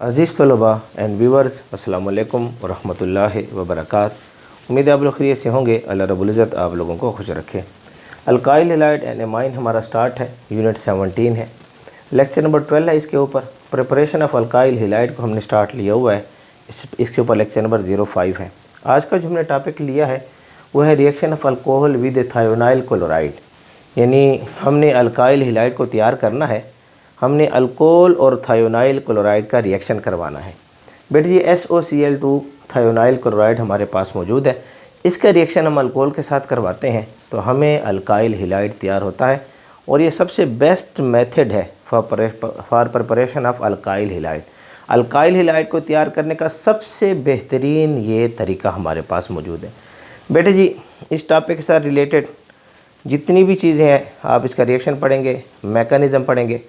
अज़ीज़ तलबा and viewers, अस्सलाम वालेकुम व रहमतुल्लाहि व बरकातहू। उम्मीद है आप लोग खैरियत से होंगे। अल्लाह रब्बुल इज़्ज़त आप लोगों को खुश रखे। अल्काइल हैलाइड एंड एमाइन हमारा स्टार्ट है, यूनिट 17 है, लेक्चर नंबर 12 है। इसके ऊपर प्रिपरेशन ऑफ अल्काइल हैलाइड को हमने स्टार्ट लिया हुआ है। इसके ऊपर लेक्चर नंबर 05 है। आज का जो हमने टॉपिक लिया है वो है reaction of alcohol with thionyl chloride, यानी हमने अल्काइल हैलाइड को तैयार करना है। हमने अल्कोहल और थायोनाइल क्लोराइड का रिएक्शन करवाना है। बेटा जी SOCl2 थायोनाइल क्लोराइड हमारे पास मौजूद है। इसका रिएक्शन हम अल्कोहल के साथ करवाते हैं तो हमें अल्काइल हैलाइड तैयार होता है, और ये सबसे बेस्ट मेथड है for preparation of alkyl halide. Alkyl halide को तैयार करने का सबसे बेहतरीन ये तरीका हमारे पास मौजूद है। बेटा जी इस टॉपिक के साथ रिलेटेड जितनी भी चीज़ें हैं आप इसका रिएक्शन पढ़ेंगे, मैकेनिज़्म पढ़ेंगे।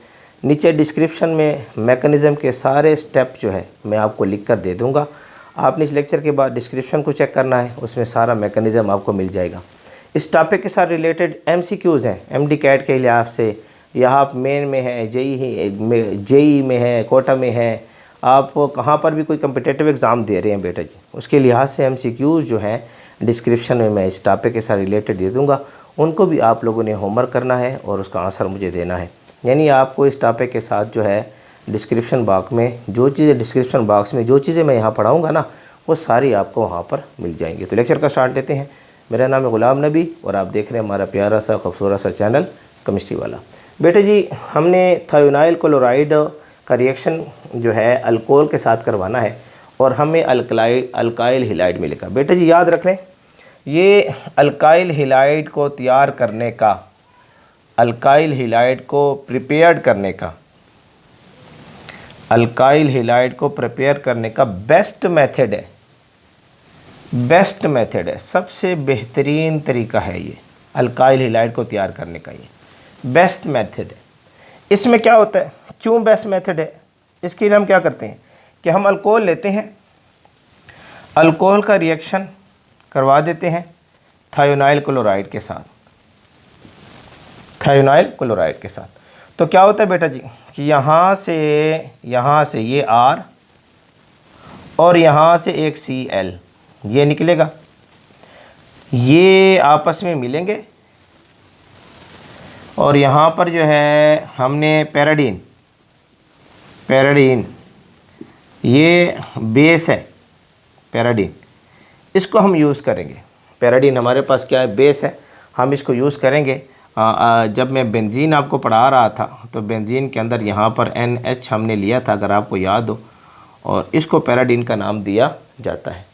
नीचे डिस्क्रिप्शन में मैकेनिज़्म के सारे स्टेप जो है मैं आपको लिख कर दे दूँगा। आपने इस लेक्चर के बाद डिस्क्रिप्शन को चेक करना है, उसमें सारा मैकेनिज़्म आपको मिल जाएगा। इस टॉपिक के साथ रिलेटेड MCQs हैं MD कैट के लिहाज से, यहाँ मेन में है, जेई में है, कोटा में है, आप कहाँ पर भी कोई कम्पिटिटिव एग्ज़ाम दे रहे हैं बेटा जी, उसके लिहाज से MCQs जो हैं डिस्क्रिप्शन में मैं इस टॉपिक के साथ रिलेटेड दे दूँगा। उनको भी आप लोगों ने होमवर्क करना है और उसका आंसर मुझे देना है। यानी आपको इस टॉपिक के साथ जो है डिस्क्रिप्शन बॉक्स में जो चीज़ें मैं यहाँ पढ़ाऊँगा ना वो सारी आपको वहाँ पर मिल जाएंगी। तो लेक्चर का स्टार्ट लेते हैं। मेरा नाम है ग़ुलाम नबी और आप देख रहे हैं हमारा प्यारा सा खूबसूरत सा चैनल केमिस्ट्री वाला। बेटे जी हमने थायोनाइल क्लोराइड का रिएक्शन जो है अल्कोहल के साथ करवाना है और हमें अल्काइल हैलाइड मिलेगा। बेटे जी याद रख लें, ये अल्काइल हैलाइड को तैयार करने का, अल्काइल हैलाइड को प्रिपेयर करने का, अल्काइल हैलाइड को प्रिपेयर करने का बेस्ट मेथड है, सबसे बेहतरीन तरीका है ये अल्काइल हैलाइड को तैयार करने का। ये बेस्ट मेथड है। इसमें क्या होता है, क्यों बेस्ट मेथड है, इसके लिए हम क्या करते हैं कि हम अल्कोहल लेते हैं, अल्कोहल का रिएक्शन करवा देते हैं थायोनाइल क्लोराइड के साथ, तो क्या होता है बेटा जी कि यहाँ से ये R और यहाँ से एक Cl ये निकलेगा, ये आपस में मिलेंगे और यहाँ पर जो है हमने पैराडीन ये बेस है, पैराडीन इसको हम यूज़ करेंगे। पैराडीन हमारे पास क्या है, बेस है, हम इसको यूज़ करेंगे। जब मैं बेंजीन आपको पढ़ा रहा था तो बेंजीन के अंदर यहाँ पर NH हमने लिया था, अगर आपको याद हो, और इसको पैराडीन का नाम दिया जाता है।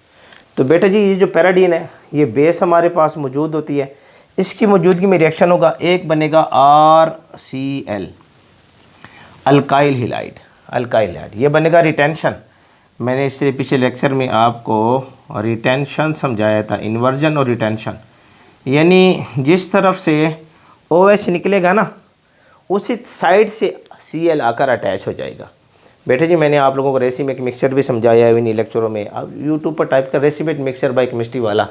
तो बेटा जी ये जो पैराडीन है ये बेस हमारे पास मौजूद होती है, इसकी मौजूदगी में रिएक्शन होगा, एक बनेगा RCl अल्काइल हैलाइड, ये बनेगा रिटेंशन। मैंने इससे पिछले लेक्चर में आपको रिटेंशन समझाया था, इन्वर्जन और रिटेंशन, यानी जिस तरफ से OH निकलेगा ना उसी साइड से Cl आकर अटैच हो जाएगा। बेटे जी मैंने आप लोगों को रेसिमेट मिक्सचर भी समझाया है इन्हीं लेक्चरों में। आप यूट्यूब पर टाइप कर रेसिमेट मिक्सचर बाय केमिस्ट्री वाला,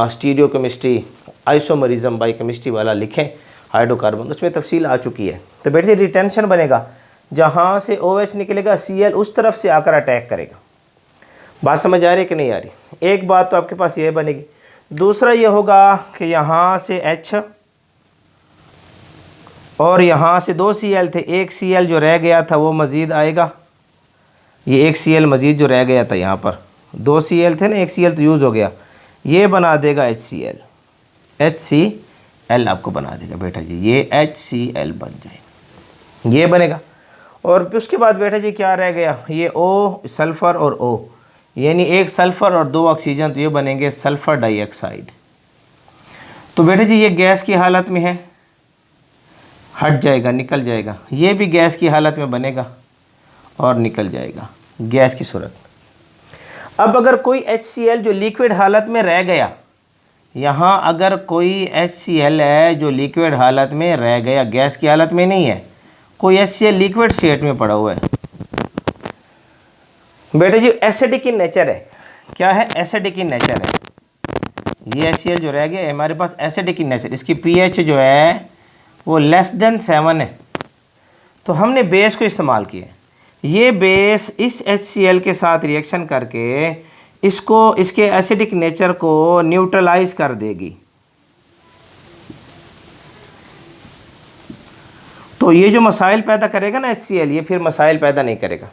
stereochemistry, isomerism by chemistry वाला लिखें, हाइड्रोकार्बन, उसमें तफसील आ चुकी है। तो बेटे जी रिटेंशन बनेगा, जहाँ से OH निकलेगा Cl उस तरफ से आकर अटैक करेगा। बात समझ आ रही है कि नहीं आ रही? एक बात तो आपके पास ये बनेगी। दूसरा ये होगा कि यहाँ से H और यहाँ से 2 Cl थे, एक Cl जो रह गया था वो मज़ीद आएगा, ये एक Cl मज़ीद जो रह गया था, यहाँ पर 2 Cl थे ना, एक Cl तो यूज़ हो गया, ये बना देगा HCl आपको बना देगा बेटा जी, ये HCl बन जाएगा, ये बनेगा। और उसके बाद बेटा जी क्या रह गया, ये O, सल्फ़र और O, यानी एक सल्फ़र और 2 ऑक्सीजन, तो ये बनेंगे सल्फ़र डाइऑक्साइड। तो बेटा जी ये गैस की हालत में है, हट जाएगा, निकल जाएगा, ये भी गैस की हालत में बनेगा और निकल जाएगा, गैस की सूरत। अब अगर कोई HCl जो लिक्विड हालत में रह गया, यहाँ अगर कोई HCl है जो लिक्विड हालत में रह गया, गैस की हालत में नहीं है, कोई HCl लिक्विड स्टेट में पड़ा हुआ है, बेटे जी एसिडिक इन नेचर है। क्या है, एसिडिक इन नेचर है। ये HCl जो रह गया हमारे पास एसिडिक इन नेचर, इसकी pH जो है वो <7 है। तो हमने बेस को इस्तेमाल किया, ये बेस इस HCl के साथ रिएक्शन करके इसको, इसके एसिडिक नेचर को न्यूट्रलाइज कर देगी। तो ये जो मसाइल पैदा करेगा ना HCl, ये फिर मसाइल पैदा नहीं करेगा।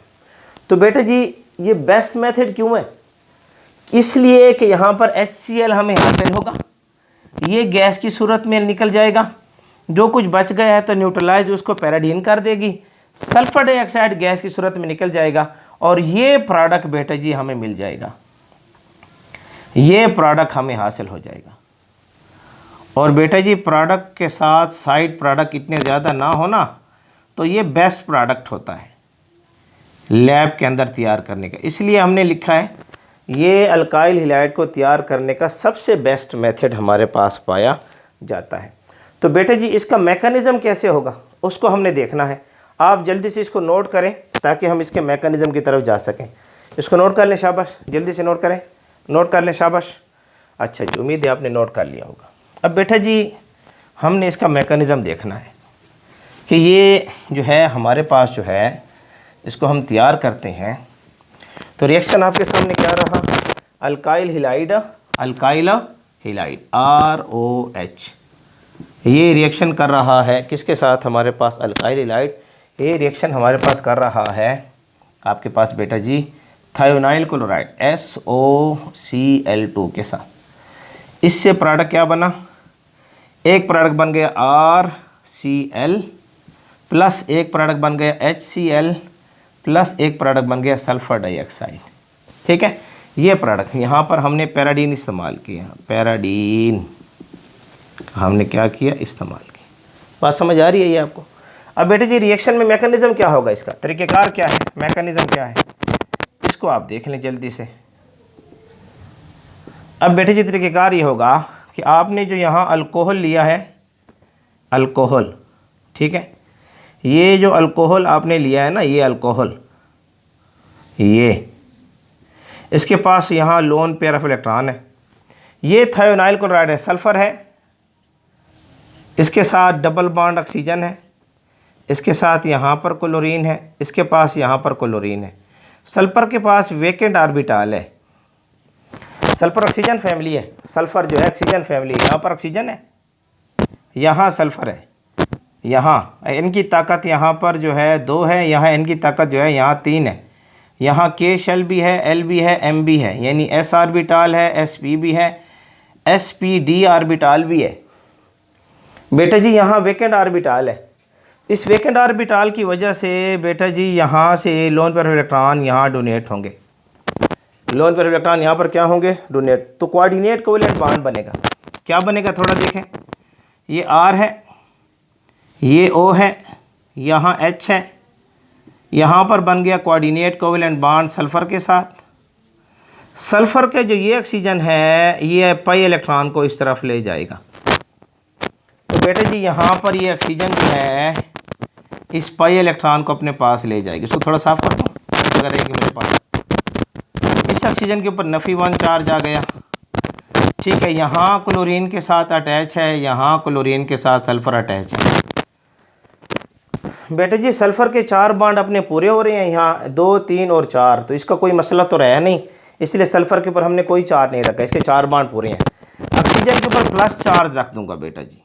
तो बेटा जी ये बेस्ट मेथड क्यों है? इसलिए कि यहाँ पर HCl हमें हासिल होगा, ये गैस की सूरत में निकल जाएगा, जो कुछ बच गया है तो न्यूट्रलाइज उसको पैराडीन कर देगी, सल्फर डाइऑक्साइड गैस की सूरत में निकल जाएगा और ये प्रोडक्ट बेटा जी हमें मिल जाएगा, ये प्रोडक्ट हमें हासिल हो जाएगा। और बेटा जी प्रोडक्ट के साथ साइड प्रोडक्ट इतने ज़्यादा ना होना तो ये बेस्ट प्रोडक्ट होता है लैब के अंदर तैयार करने का। इसलिए हमने लिखा है ये अल्काइल हैलाइड को तैयार करने का सबसे बेस्ट मेथड हमारे पास पाया जाता है। तो बेटा जी इसका मैकेनिज़्म कैसे होगा उसको हमने देखना है। आप जल्दी से इसको नोट करें ताकि हम इसके मैकेनिज़्म की तरफ जा सकें। इसको नोट कर लें, शाबाश, जल्दी से नोट करें, नोट कर लें, शाबाश। अच्छा जी, उम्मीद है आपने नोट कर लिया होगा। अब बेटा जी हमने इसका मैकेनिज़्म देखना है कि ये जो है हमारे पास जो है इसको हम तैयार करते हैं। तो रिएक्शन आपके सामने क्या रहा? Alkyl halide, alkyl halide ROH, ये रिएक्शन कर रहा है किसके साथ? हमारे पास अल्काइल हैलाइड, ये रिएक्शन हमारे पास कर रहा है आपके पास बेटा जी थायोनाइल क्लोराइड SOCl2 के साथ। इससे प्रोडक्ट क्या बना? एक प्रोडक्ट बन गया RCl प्लस एक प्रोडक्ट बन गया HCl प्लस एक प्रोडक्ट बन गया सल्फ़र डाइऑक्साइड। ठीक है, ये प्रोडक्ट यहाँ पर हमने पैराडीन इस्तेमाल किया, पैराडीन हमने क्या किया? इस्तेमाल किया। बात समझ आ रही है ये आपको? अब बेटे जी रिएक्शन में मैकेनिज़्म क्या होगा, इसका तरीक़ेकार क्या है, मैकेनिज़्म क्या है, इसको आप देख लें जल्दी से। अब बेटे जी तरीक़ेकार ये होगा कि आपने जो यहाँ अल्कोहल लिया है, अल्कोहल, ठीक है, ये जो अल्कोहल आपने लिया है ना, ये अल्कोहल, ये इसके पास यहाँ लोन पेयर ऑफ इलेक्ट्रॉन है, ये थायोनाइल क्लोराइड है, सल्फ़र है, इसके साथ डबल बॉन्ड ऑक्सीजन है, इसके साथ यहाँ पर क्लोरीन है, इसके पास यहाँ पर क्लोरीन है, सल्फ़र के पास वेकेंट ऑर्बिटल है, सल्फ़र ऑक्सीजन फैमिली है, सल्फ़र जो है ऑक्सीजन फैमिली है, यहाँ पर ऑक्सीजन है, यहाँ सल्फ़र है, यहाँ इनकी ताकत यहाँ पर जो है 2 है, यहाँ इनकी ताकत जो है यहाँ 3 है, यहाँ K शेल भी है, L भी है, M भी है, यानी S ऑर्बिटल है, SP भी है, SPD ऑर्बिटल भी है। बेटा जी यहाँ वेकेंट ऑर्बिटल है, इस वेकेंट ऑर्बिटल की वजह से बेटा जी यहाँ से लोन पेयर इलेक्ट्रॉन यहाँ डोनेट होंगे, लोन पेयर इलेक्ट्रॉन यहाँ पर क्या होंगे? डोनेट। तो कोऑर्डिनेट कोवेलेंट बॉन्ड बनेगा, क्या बनेगा थोड़ा देखें, ये R है, ये O है, यहाँ H है, यहाँ पर बन गया कोऑर्डिनेट कोवेलेंट बॉन्ड सल्फ़र के साथ। सल्फ़र के जो ये ऑक्सीजन है ये पाई इलेक्ट्रॉन को इस तरफ ले जाएगा। तो बेटा जी यहाँ पर ये ऑक्सीजन जो है इस पाई इलेक्ट्रॉन को अपने पास ले जाएगी। इसको थोड़ा साफ कर दूँ अगर रहेगी मेरे पास। इस ऑक्सीजन के ऊपर नफ़ी 1 चार्ज आ गया, ठीक है, यहाँ क्लोरीन के साथ अटैच है, यहाँ क्लोरीन के साथ सल्फ़र अटैच है। बेटे जी सल्फ़र के 4 बॉन्ड अपने पूरे हो रहे हैं, यहाँ 2, 3 और 4, तो इसका कोई मसला तो रहा नहीं, इसलिए सल्फ़र के ऊपर हमने कोई चार्ज नहीं रखा, इसके 4 बॉन्ड पूरे हैं। ऑक्सीजन के ऊपर प्लस चार्ज रख दूंगा बेटा जी,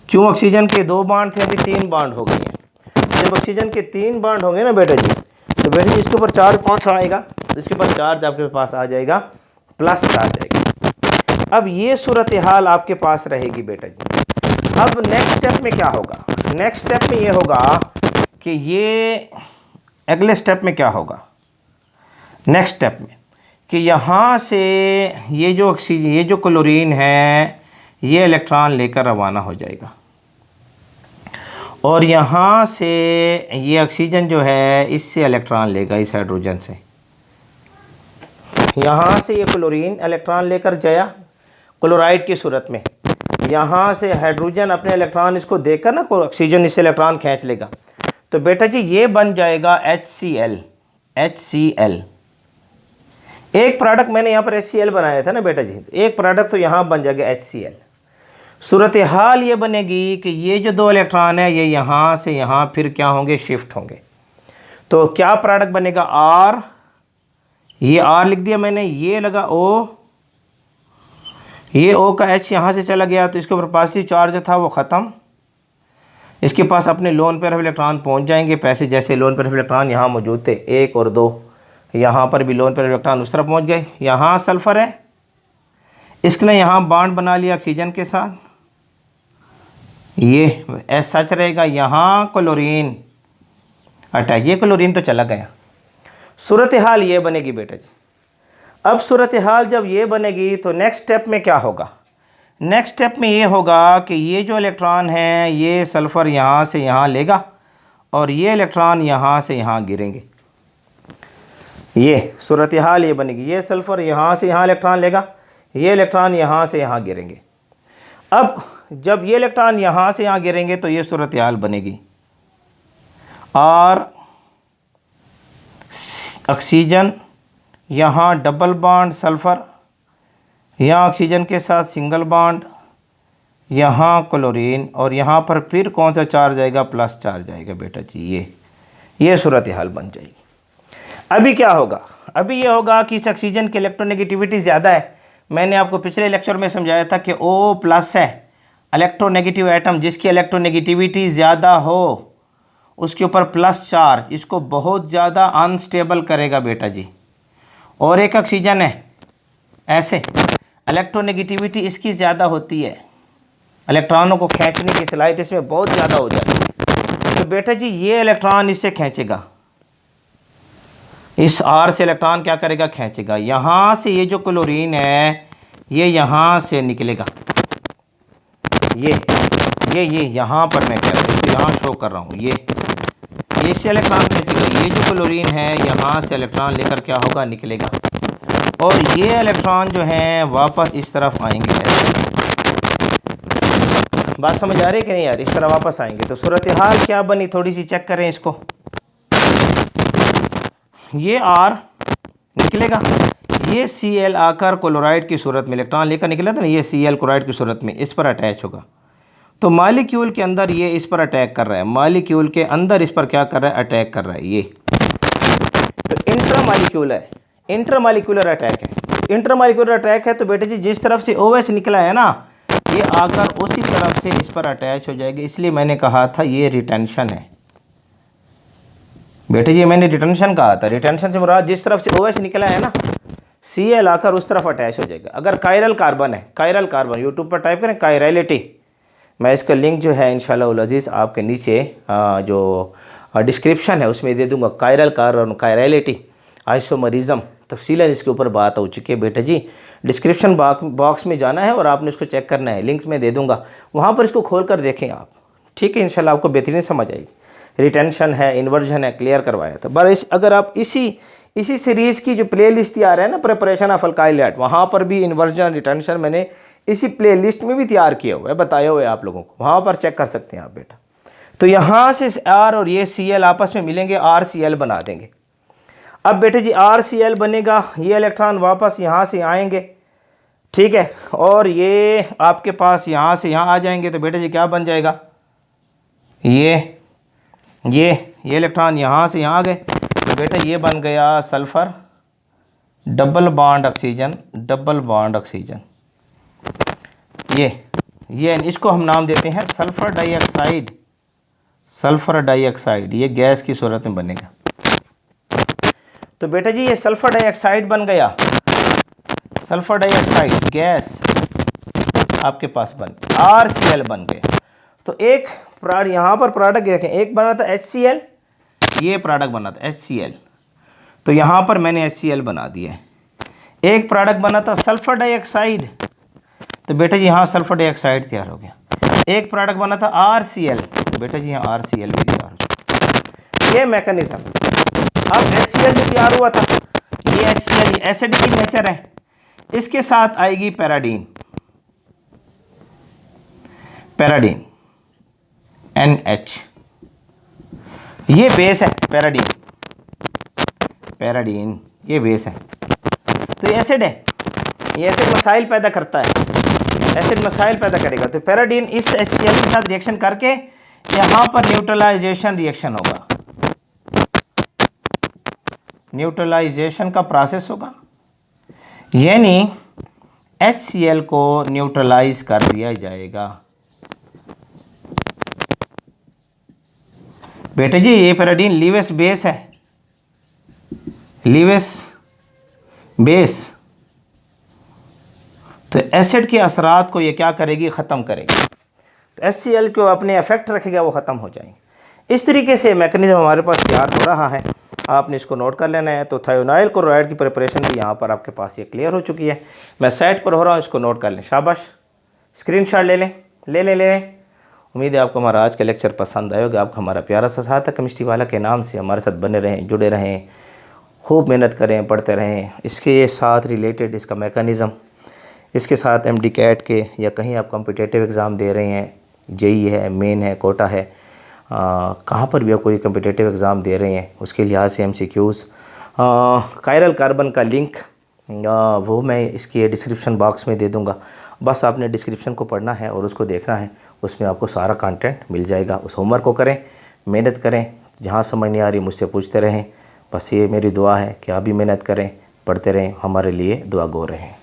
क्यों? ऑक्सीजन के 2 बॉन्ड थे, अभी 3 बॉन्ड हो गए हैं। जब ऑक्सीजन के 3 बॉन्ड होंगे ना बेटा जी, तो बेटा जी इसके ऊपर चार्ज कौन सा आएगा? इसके ऊपर चार्ज आपके पास आ जाएगा, प्लस चार्ज आएगा। अब ये सूरत हाल आपके पास रहेगी बेटा जी। अब नेक्स्ट स्टेप में क्या होगा? नेक्स्ट स्टेप में ये होगा कि ये अगले स्टेप में क्या होगा? नेक्स्ट स्टेप में कि यहाँ से ये जो ऑक्सीजन, ये जो क्लोरीन है, ये इलेक्ट्रॉन लेकर रवाना हो जाएगा और यहाँ से ये ऑक्सीजन जो है इससे इलेक्ट्रॉन लेगा, इस हाइड्रोजन से। यहाँ से ये क्लोरीन इलेक्ट्रॉन लेकर जाया क्लोराइड की सूरत में, यहाँ से हाइड्रोजन अपने इलेक्ट्रॉन इसको देकर ना ऑक्सीजन इससे इलेक्ट्रॉन खींच लेगा। तो बेटा जी ये बन जाएगा HCl, HCl। एक प्रोडक्ट मैंने यहाँ पर HCl बनाया था ना बेटा जी, एक प्रोडक्ट तो यहाँ बन जाएगा HCl। सूरत हाल ये बनेगी कि ये जो 2 इलेक्ट्रॉन है ये यहाँ से यहाँ फिर क्या होंगे? शिफ्ट होंगे। तो क्या प्रोडक्ट बनेगा, आर, ये आर लिख दिया मैंने, ये लगा ओ, ये ओ का एच यहाँ से चला गया तो इसके ऊपर पॉजिटिव चार्ज था वो ख़त्म, इसके पास अपने लोन पेयर ऑफ इलेक्ट्रॉन पहुँच जाएंगे। पैसे जैसे लोन पेयर ऑफ इलेक्ट्रॉन यहाँ मौजूद थे 1 और 2, यहाँ पर भी लोन पेयर ऑफ इलेक्ट्रॉन उस तरफ पहुँच गए। यहाँ सल्फ़र है, इसने यहाँ बॉन्ड बना लिया ऑक्सीजन के साथ, ये एस सच रहेगा। यहाँ क्लोरीन अटैच, ये क्लोरीन तो चला गया। सूरत हाल ये बनेगी बेटा जी। अब सूरत हाल जब ये बनेगी तो नेक्स्ट स्टेप में क्या होगा, नेक्स्ट स्टेप में ये होगा कि ये जो इलेक्ट्रॉन है ये सल्फ़र यहाँ से यहाँ लेगा और ये इलेक्ट्रॉन यहाँ से यहाँ गिरेंगे। ये सूरत हाल ये बनेगी, ये सल्फ़र यहाँ से यहाँ इलेक्ट्रॉन लेगा, ये इलेक्ट्रॉन यहाँ से यहाँ गिरेंगे। अब जब ये इलेक्ट्रॉन यहाँ से यहाँ गिरेंगे तो ये सूरत हाल बनेगी, और ऑक्सीजन यहाँ डबल बॉन्ड सल्फ़र, यहाँ ऑक्सीजन के साथ सिंगल बॉन्ड, यहाँ क्लोरीन, और यहाँ पर फिर कौन सा चार्ज आएगा, प्लस चार्ज आएगा बेटा जी। ये सूरत हाल बन जाएगी। अभी क्या होगा, अभी ये होगा कि इस ऑक्सीजन की इलेक्ट्रोनेगेटिविटी ज़्यादा है। मैंने आपको पिछले लेक्चर में समझाया था कि O प्लस है इलेक्ट्रोनेगेटिव एटम, जिसकी इलेक्ट्रोनेगेटिविटी ज़्यादा हो उसके ऊपर प्लस चार्ज, इसको बहुत ज़्यादा अनस्टेबल करेगा बेटा जी। और एक ऑक्सीजन है ऐसे, इलेक्ट्रोनेगेटिविटी इसकी ज़्यादा होती है, इलेक्ट्रॉनों को खींचने की सलाहियत इसमें बहुत ज़्यादा हो जाती है। तो बेटा जी ये इलेक्ट्रॉन इससे खींचेगा, इस आर से इलेक्ट्रॉन क्या करेगा, खींचेगा। यहाँ से ये जो क्लोरीन है ये यहाँ से निकलेगा, ये यहाँ पर मैं कह रहा हूँ, यहाँ शो कर रहा हूँ, ये से इलेक्ट्रॉन खींचेगा। ये जो क्लोरीन है यहाँ से इलेक्ट्रॉन लेकर क्या होगा, निकलेगा, और ये इलेक्ट्रॉन जो हैं वापस इस तरफ आएंगे। बात समझ आ रही है कि नहीं यार, इस तरह वापस आएंगे। तो सूरत हाल क्या बनी, थोड़ी सी चेक करें इसको। ये आर निकलेगा, ये Cl आकर क्लोराइड की सूरत में इलेक्ट्रॉन लेकर निकला था ना, ये Cl क्लोराइड की सूरत में इस पर अटैच होगा। तो मॉलिक्यूल के अंदर ये इस पर अटैक कर रहा है, मॉलिक्यूल के अंदर इस पर क्या कर रहा है, अटैक कर रहा है। ये तो इंट्रामॉलिक्यूल है, इंटरमॉलिक्यूलर अटैक है। इंटरमॉलिक्यूलर अटैक है तो बेटे जी जिस तरफ से OH निकला है ना, ये आकर उसी तरफ से इस पर अटैच हो जाएगी। इसलिए मैंने कहा था ये रिटेंशन है बेटे जी, मैंने रिटेंशन कहा था। रिटेंशन से मुराद जिस तरफ से OH निकला है ना, Cl आकर उस तरफ अटैच हो जाएगा। अगर कायरल कार्बन है, कायरल कार्बन यूट्यूब पर टाइप करें कायरलिटी, मैं इसका लिंक जो है इंशाल्लाह उल अज़ीज़ आपके नीचे जो डिस्क्रिप्शन है उसमें दे दूंगा। कायरल कार्बन, कायरलिटी, आइसोमरिज्म, तफसीलन इसके ऊपर बात हो चुकी है बेटा जी। डिस्क्रिप्शन बॉक्स में जाना है और आपने इसको चेक करना है, लिंक्स में दे दूंगा, वहाँ पर इसको खोल कर देखें आप, ठीक है। इंशाल्लाह आपको बेहतरीन समझ आएगी। रिटेंशन है, इन्वर्जन है, क्लियर करवाया था। बस अगर आप इसी सीरीज़ की जो प्लेलिस्ट तैयार है ना, प्रिपरेशन ऑफ अल्काइल हाइड्राइड, वहाँ पर भी इन्वर्जन रिटेंशन मैंने इसी प्लेलिस्ट में भी तैयार किया हुआ है, बताया हुआ है आप लोगों को, वहाँ पर चेक कर सकते हैं आप बेटा। तो यहाँ से R और ये Cl आपस में मिलेंगे, RCl बना देंगे। अब बेटे जी RCl बनेगा, ये इलेक्ट्रॉन वापस यहाँ से आएंगे, ठीक है, और ये आपके पास यहाँ से यहाँ आ जाएंगे। तो बेटे जी क्या बन जाएगा, ये इलेक्ट्रॉन यहाँ से यहाँ आ गए, तो बेटा ये बन गया sulphur double bond oxygen, double bond oxygen. ये इसको हम नाम देते हैं सल्फ़र डाइऑक्साइड, सल्फ़र डाइऑक्साइड, ये गैस की सूरत में बनेगा। तो बेटा जी ये सल्फ़र डाइऑक्साइड बन गया, सल्फ़र डाइऑक्साइड गैस आपके पास बन, RCl बन गया। तो एक यहाँ पर प्रोडक्ट देखें, एक बना था HCl, ये प्रोडक्ट बना था HCl, तो यहाँ पर मैंने HCl बना दिया है। एक प्रोडक्ट बना था सल्फ़र डाइऑक्साइड, तो बेटा जी यहाँ सल्फ़र डाइऑक्साइड तैयार हो गया। एक प्रोडक्ट बना था RCl, बेटा जी यहाँ RCl भी तैयार हो गया। ये मैकेनिज्म। अब HCl जो तैयार हुआ था, ये HCl एसिडिक इन नेचर है, इसके साथ आएगी पैराडीन, पैराडीन NH, ये बेस है पैराडीन, पैराडीन ये बेस है। तो ये एसिड है, ये एसिड मसाइल पैदा करता है, एसिड मसाइल पैदा करेगा। तो पैराडीन इस HCl के साथ रिएक्शन करके यहाँ पर न्यूट्रलाइजेशन रिएक्शन होगा, न्यूट्रलाइजेशन का प्रोसेस होगा, यानी HCl को न्यूट्रलाइज कर दिया जाएगा। बेटे जी ये पैराडीन लीवेस बेस है, लीवेस बेस, तो एसिड के असरात को ये क्या करेगी, ख़त्म करेगी। तो HCl को अपने इफेक्ट रखेगा, वो ख़त्म हो जाएंगे। इस तरीके से मैकेनिज्म हमारे पास तैयार हो रहा है, आपने इसको नोट कर लेना है। तो थायोनाइल क्लोराइड की प्रिपरेशन भी यहाँ पर आपके पास ये क्लियर हो चुकी है। मैं साइड पर हो रहा हूँ, इसको नोट कर लें, शाबाश, स्क्रीनशॉट ले लें, ले लें, ले लें। उम्मीद है आपको हमारा आज का लेक्चर पसंद आएगा। आपको हमारा प्यारा सा साथ है केमिस्ट्री वाला के नाम से हमारे साथ बने रहें, जुड़े रहें, खूब मेहनत करें, पढ़ते रहें। इसके साथ रिलेटेड इसका मैकेनिज़्म, इसके साथ MD कैट के या कहीं आप कॉम्पिटिटिव एग्ज़ाम दे रहे हैं, JEE है, मेन है, कोटा है, कहाँ पर भी आप कोई कॉम्पिटिटिव एग्ज़ाम दे रहे हैं, उसके लिहाज से MCQs, कायरल कार्बन का लिंक वो मैं इसके डिस्क्रिप्शन बॉक्स में दे दूँगा। बस आपने डिस्क्रिप्शन को पढ़ना है और उसको देखना है, उसमें आपको सारा कंटेंट मिल जाएगा। उस होमवर्क को करें, मेहनत करें, जहाँ समझ नहीं आ रही मुझसे पूछते रहें। बस ये मेरी दुआ है कि आप भी मेहनत करें, पढ़ते रहें, हमारे लिए दुआ गो रहें।